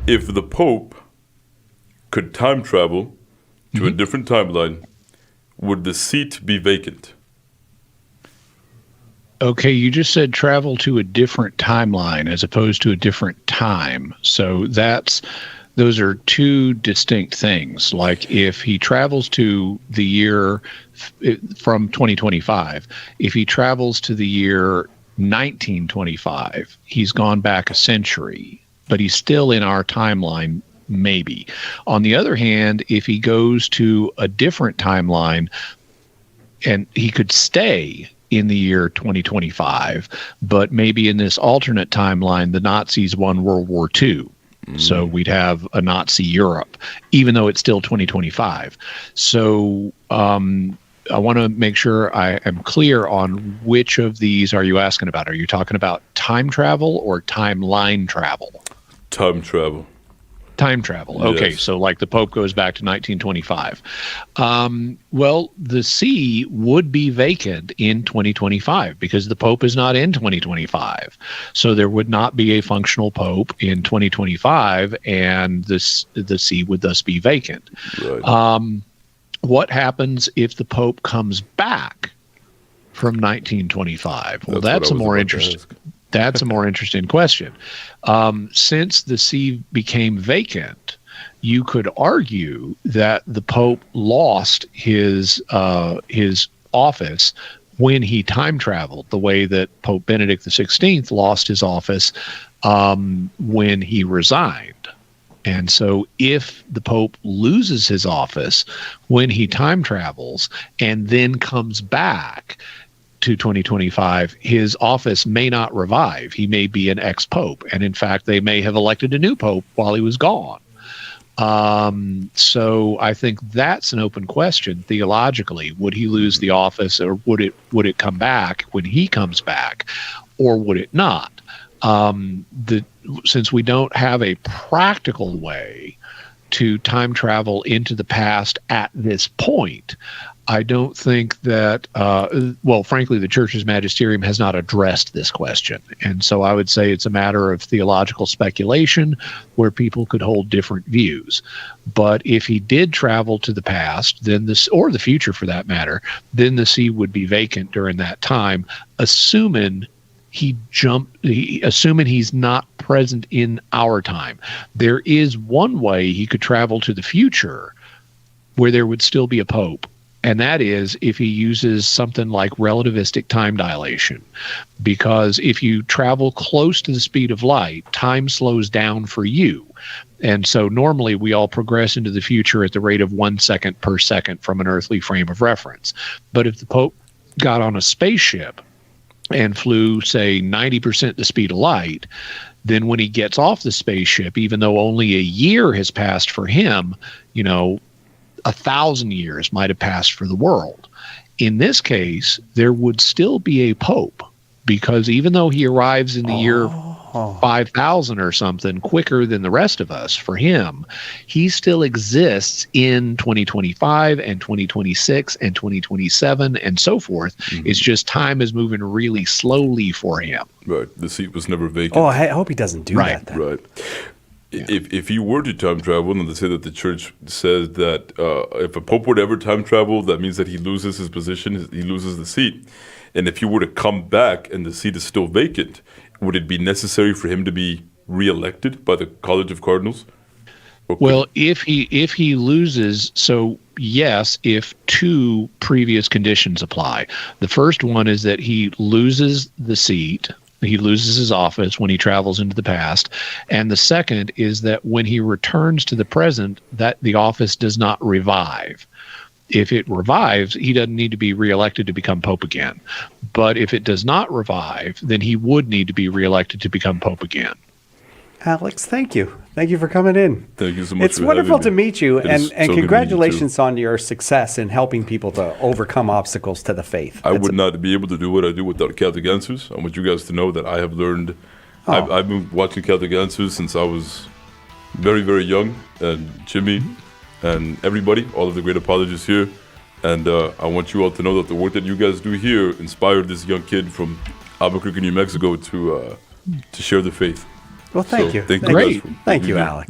if the Pope could time travel to a different timeline, would the seat be vacant? Okay, you just said travel to a different timeline as opposed to a different time. So those are two distinct things. Like if he travels to the year from 2025, if he travels to the year 1925, he's gone back a century, but he's still in our timeline, maybe. On the other hand, if he goes to a different timeline, and he could stay in the year 2025, but maybe in this alternate timeline, the Nazis won World War II. So we'd have a Nazi Europe, even though it's still 2025. So I want to make sure I am clear on which of these are you asking about. Are you talking about time travel or timeline travel? Time travel. Time travel. Okay, Yes. so like the Pope goes back to 1925. Well, the see would be vacant in 2025 because the Pope is not in 2025. So there would not be a functional Pope in 2025, and the see would thus be vacant. Right. What happens if the Pope comes back from 1925? Well, that's a more interesting. That's a more interesting question. Since the see became vacant, you could argue that the Pope lost his office when he time traveled, the way that Pope Benedict XVI lost his office when he resigned. And so if the Pope loses his office when he time travels and then comes back to 2025, his office may not revive. He may be an ex-pope. And in fact, they may have elected a new pope while he was gone. So I think that's an open question theologically. Would he lose the office, or would it come back when he comes back, or would it not? Since we don't have a practical way to time travel into the past at this point, I don't think that, frankly, the Church's magisterium has not addressed this question. And so I would say it's a matter of theological speculation where people could hold different views. But if he did travel to the past, then or the future for that matter, then the see would be vacant during that time, assuming he's not present in our time. There is one way he could travel to the future where there would still be a pope. And that is if he uses something like relativistic time dilation. Because if you travel close to the speed of light, time slows down for you. And so normally we all progress into the future at the rate of 1 second per second from an earthly frame of reference. But if the Pope got on a spaceship and flew, say, 90% the speed of light, then when he gets off the spaceship, even though only a year has passed for him, 1,000 years might have passed for the world. In this case, there would still be a pope, because even though he arrives in the year 5,000 or something quicker than the rest of us, for him, he still exists in 2025 and 2026 and 2027 and so forth. Mm-hmm. It's just time is moving really slowly for him. Right. The seat was never vacant. Oh, I hope he doesn't do that then. Right. Yeah. If you were to time travel, and let's say that the Church says that if a pope would ever time travel, that means that he loses his position, he loses the seat. And if he were to come back and the seat is still vacant, would it be necessary for him to be reelected by the College of Cardinals? Well, if he loses, so yes, if two previous conditions apply. The first one is that he loses the seat. He loses his office when he travels into the past. And the second is that when he returns to the present, that the office does not revive. If it revives, he doesn't need to be reelected to become pope again. But if it does not revive, then he would need to be reelected to become pope again. Alex, thank you. Thank you for coming in. Thank you so much. It's wonderful to meet you, and so congratulations on your success in helping people to overcome obstacles to the faith. I would not be able to do what I do without Catholic Answers. I want you guys to know that I have learned. I've been watching Catholic Answers since I was very, very young, and Jimmy and everybody, all of the great apologists here. And I want you all to know that the work that you guys do here inspired this young kid from Albuquerque, New Mexico to share the faith. Well, thank you. Thank you. Great. Thank you, Alex.